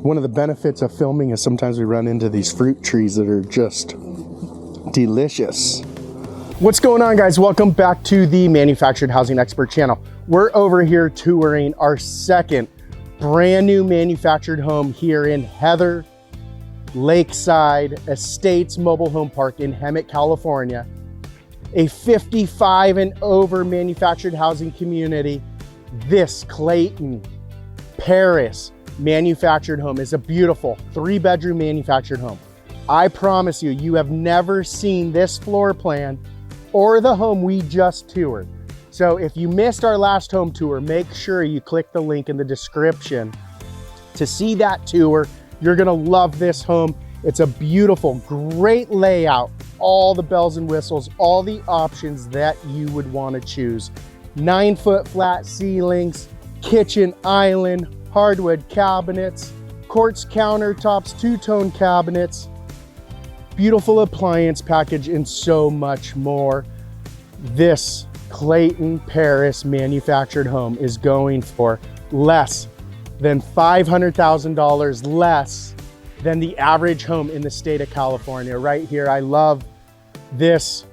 One of the benefits of filming is sometimes we run into these fruit trees that are just delicious. What's going on, guys? Welcome back to the Manufactured Housing Expert channel. We're over here touring our second brand new manufactured home here in Heather Lakeside Estates Mobile Home Park in Hemet, California. A 55 and over manufactured housing community. This Clayton Paris manufactured home is a beautiful 3-bedroom manufactured home. I promise you, you have never seen this floor plan or the home we just toured. So if you missed our last home tour, make sure you click the link in the description to see that tour. You're gonna love this home. It's a beautiful, great layout, all the bells and whistles, all the options that you would wanna choose. 9-foot flat ceilings, kitchen island, hardwood cabinets, quartz countertops, two-tone cabinets, beautiful appliance package, and so much more. This Clayton Paris manufactured home is going for less than $500,000 less than the average home in the state of California. Right here, I love this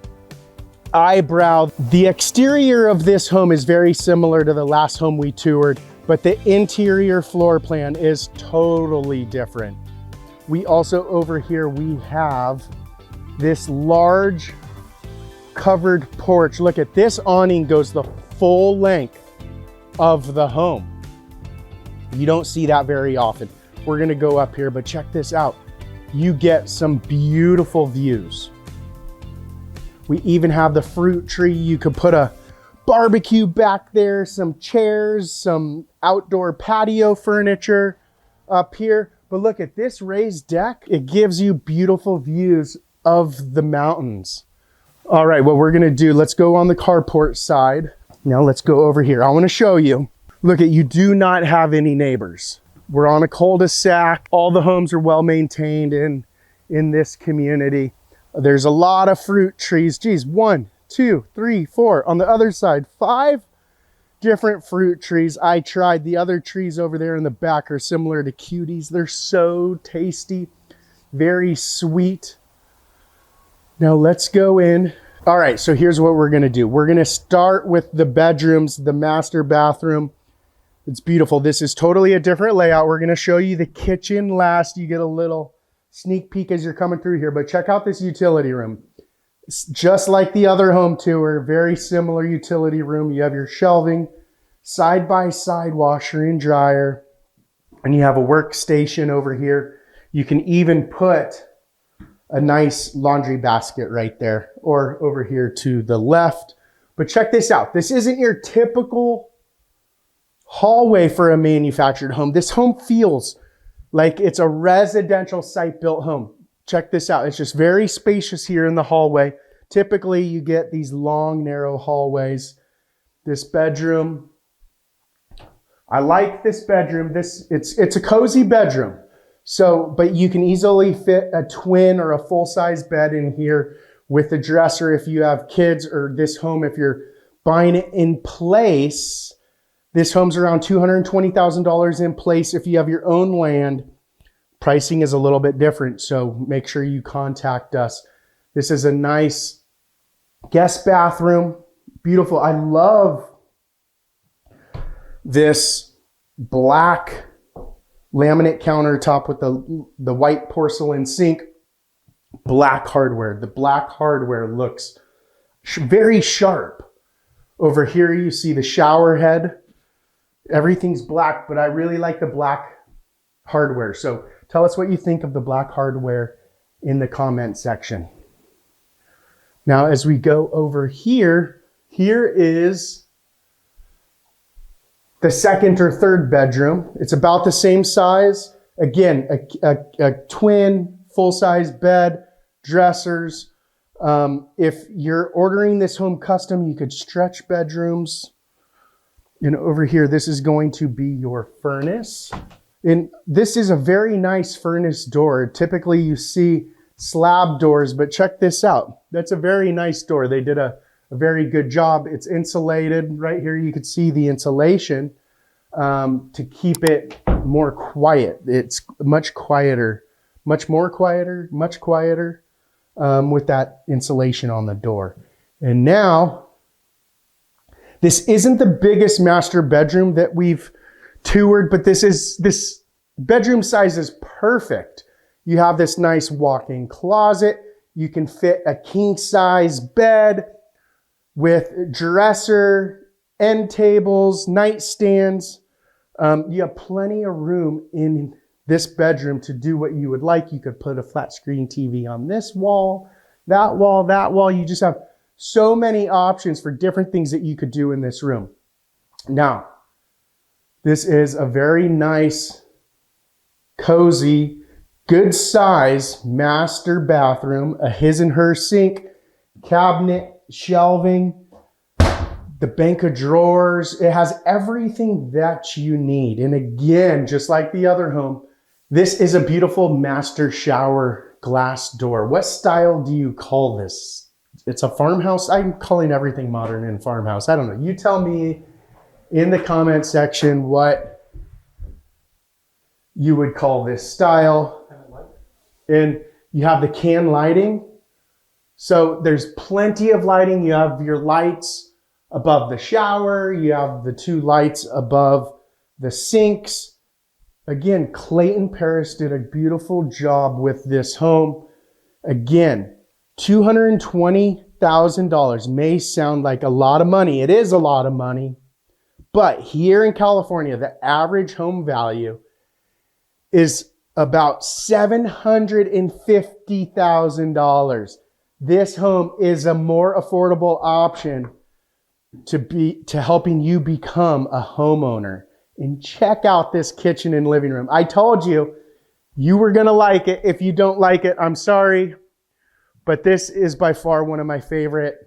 eyebrow. The exterior of this home is very similar to the last home we toured, but the interior floor plan is totally different. We also, over here, we have this large covered porch. Look at this awning, goes the full length of the home. You don't see that very often. We're gonna go up here, but check this out. You get some beautiful views. We even have the fruit tree. You could put a barbecue back there, some chairs, some outdoor patio furniture up here. But look at this raised deck. It gives you beautiful views of the mountains. All right, what we're gonna do, let's go on the carport side. Now let's go over here. I wanna show you. Look at, you do not have any neighbors. We're on a cul-de-sac. All the homes are well maintained in this community. There's a lot of fruit trees. Geez, 1, 2, 3, 4. On the other side, 5 different fruit trees. I tried the other trees over there in the back are similar to cuties. They're so tasty, very sweet. Now let's go in. All right, so here's what we're gonna do. We're gonna start with the bedrooms, the master bathroom. It's beautiful. This is totally a different layout. We're gonna show you the kitchen last. You get a little sneak peek as you're coming through here, but check out this utility room. It's just like the other home tour, very similar utility room. You have your shelving, side-by-side washer and dryer, and you have a workstation over here. You can even put a nice laundry basket right there, or over here to the left. But check this out. This isn't your typical hallway for a manufactured home. This home feels like it's a residential site-built home. Check this out. It's just very spacious here in the hallway. Typically, you get these long, narrow hallways. This bedroom, I like this bedroom. It's a cozy bedroom. So, but you can easily fit a twin or a full-size bed in here with a dresser if you have kids, or this home, if you're buying it in place. This home's around $220,000 in place. If you have your own land, pricing is a little bit different, so make sure you contact us. This is a nice guest bathroom. Beautiful. I love this black laminate countertop with the white porcelain sink, black hardware. The black hardware looks very sharp. Over here you see the shower head. Everything's black, but I really like the black hardware. So tell us what you think of the black hardware in the comment section. Now, as we go over here, here is the second or third bedroom. It's about the same size. Again, a twin full-size bed, dressers. If you're ordering this home custom, you could stretch bedrooms. And over here, this is going to be your furnace. And this is a very nice furnace door. Typically you see slab doors, but check this out. That's a very nice door. They did a very good job. It's insulated. Right here you could see the insulation to keep it more quiet. It's much quieter, much more quieter, much quieter with that insulation on the door. And now, this isn't the biggest master bedroom that we've toured, but this bedroom size is perfect. You have this nice walk-in closet. You can fit a king-size bed with dresser, end tables, nightstands. You have plenty of room in this bedroom to do what you would like. You could put a flat screen TV on this wall, that wall, that wall. You just have so many options for different things that you could do in this room. Now, this is a very nice, cozy, good size master bathroom, a his and her sink, cabinet, shelving, the bank of drawers. It has everything that you need. And again, just like the other home, this is a beautiful master shower glass door. What style do you call this? It's a farmhouse. I'm calling everything modern in farmhouse. I don't know. You tell me in the comment section what you would call this style. And you have the can lighting. So there's plenty of lighting. You have your lights above the shower. You have the two lights above the sinks. Again, Clayton Paris did a beautiful job with this home. Again, $220,000 may sound like a lot of money. It is a lot of money. But here in California, the average home value is about $750,000. This home is a more affordable option to helping you become a homeowner. And check out this kitchen and living room. I told you, you were gonna like it. If you don't like it, I'm sorry. But this is by far one of my favorite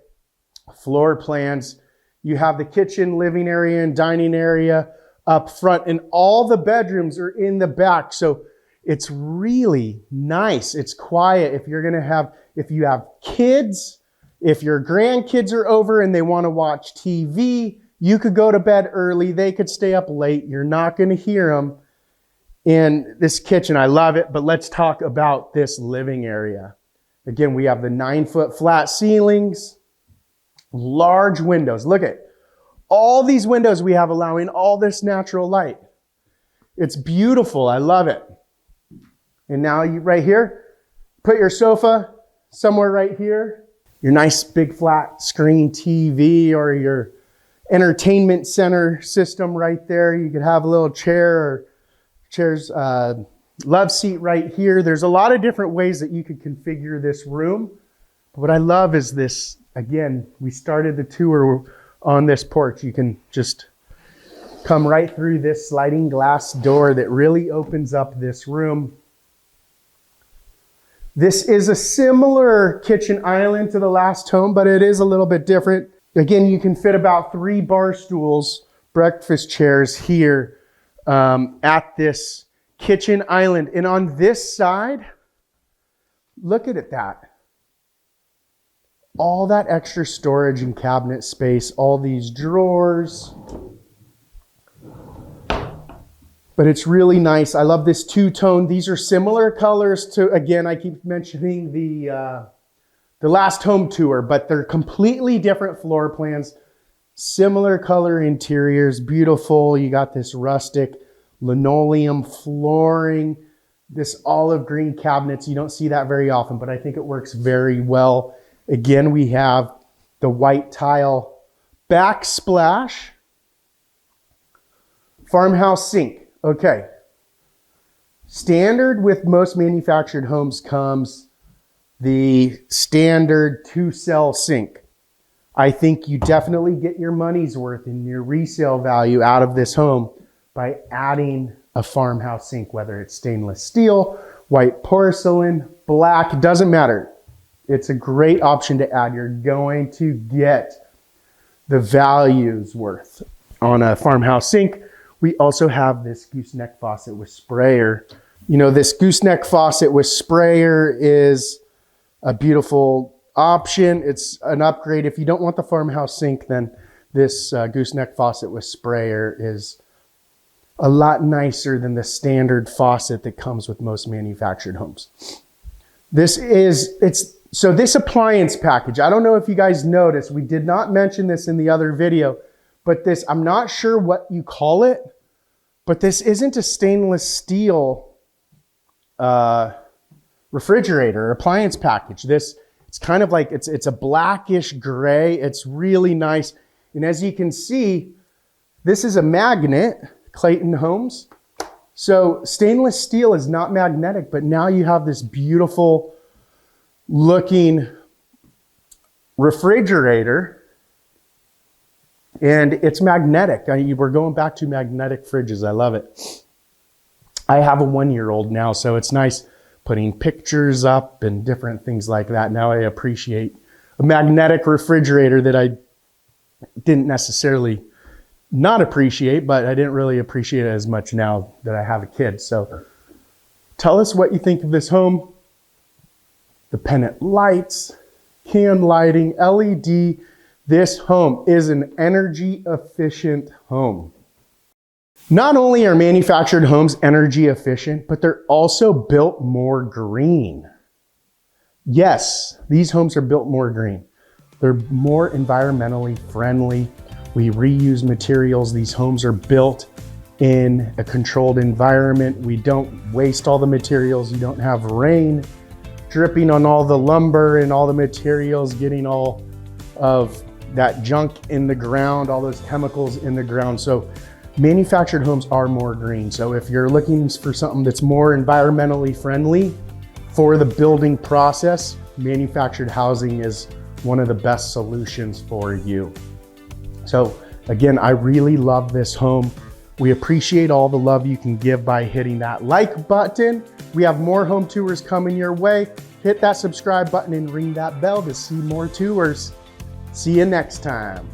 floor plans. You have the kitchen, living area, and dining area up front, and all the bedrooms are in the back. So it's really nice. It's quiet. If you have kids, if your grandkids are over and they want to watch TV, you could go to bed early. They could stay up late. You're not going to hear them in this kitchen. I love it. But let's talk about this living area. Again, we have the 9-foot flat ceilings, large windows. Look at all these windows we have allowing all this natural light. It's beautiful. I love it. And now you right here, put your sofa somewhere right here, your nice big flat screen TV or your entertainment center system right there. You could have a little chairs, love seat right here. There's a lot of different ways that you could configure this room. But what I love is this, again, we started the tour on this porch. You can just come right through this sliding glass door that really opens up this room. This is a similar kitchen island to the last home, but it is a little bit different. Again, you can fit about 3 bar stools, breakfast chairs here at this kitchen island. And on this side, look at that. All that extra storage and cabinet space, all these drawers. But it's really nice. I love this two-tone. These are similar colors to, again, I keep mentioning the last home tour, but they're completely different floor plans. Similar color interiors, beautiful. You got this rustic linoleum flooring, this olive green cabinets. You don't see that very often, but I think it works very well. Again, we have the white tile backsplash, farmhouse sink. Okay. Standard with most manufactured homes comes the standard 2-cell sink. I think you definitely get your money's worth in your resale value out of this home by adding a farmhouse sink, whether it's stainless steel, white porcelain, black, doesn't matter. It's a great option to add. You're going to get the value's worth on a farmhouse sink. We also have this gooseneck faucet with sprayer. You know, this gooseneck faucet with sprayer is a beautiful option. It's an upgrade. If you don't want the farmhouse sink, then this gooseneck faucet with sprayer is a lot nicer than the standard faucet that comes with most manufactured homes. So this appliance package, I don't know if you guys noticed, we did not mention this in the other video, but this, I'm not sure what you call it, but this isn't a stainless steel refrigerator or appliance package. It's kind of like, it's a blackish gray. It's really nice. And as you can see, this is a magnet, Clayton Homes. So stainless steel is not magnetic, but now you have this beautiful looking refrigerator, and it's magnetic. We're going back to magnetic fridges. I love it. I have a 1-year-old now, so it's nice putting pictures up and different things like that. Now I appreciate a magnetic refrigerator that I didn't necessarily not appreciate, but I didn't really appreciate it as much now that I have a kid. So tell us what you think of this home. The pendant lights, can lighting, LED. This home is an energy efficient home. Not only are manufactured homes energy efficient, but they're also built more green. Yes, these homes are built more green. They're more environmentally friendly. We reuse materials. These homes are built in a controlled environment. We don't waste all the materials. You don't have rain dripping on all the lumber and all the materials, getting all of that junk in the ground, all those chemicals in the ground. So manufactured homes are more green. So if you're looking for something that's more environmentally friendly for the building process, manufactured housing is one of the best solutions for you. So again, I really love this home. We appreciate all the love you can give by hitting that like button. We have more home tours coming your way. Hit that subscribe button and ring that bell to see more tours. See you next time.